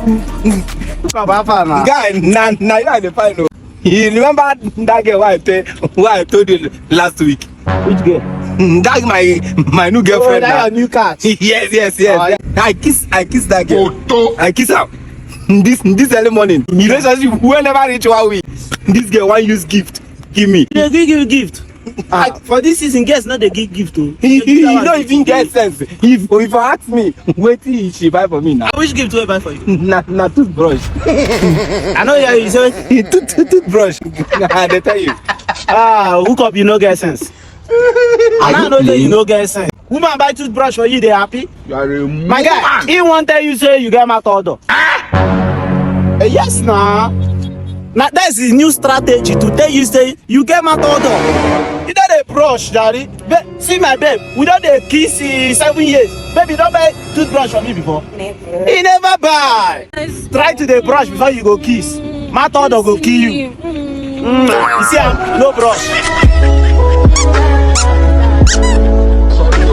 Guy, now you are the final. You remember that girl who I told you last week? Which girl? That's my new girlfriend. Oh, that your new cat. Yes. I kiss that girl. I kiss her. This early morning. Relationship whenever reach 1 week. This girl want use gift. Give me. They give you gift. For this season, guess not they give gift too. He don't even get sense. If ask me, wait till she buy for me now. Which gift do I buy for you? Na toothbrush. I know you say toothbrush. They tell you. Hookup, you no get sense. I know that you no get sense. Woman buy toothbrush for you, they happy? You are a My guy, he won't tell you say you get my odour. Yes, nah. Now that's his new strategy to tell you say you get my odour. You don't dey brush, daddy. See my babe, we don't dey kiss 7 years. Baby, don't buy toothbrush for me before. Never. He never buy. Try to dey brush before you go kiss. My odour go kill you. You see, no brush. Sorry,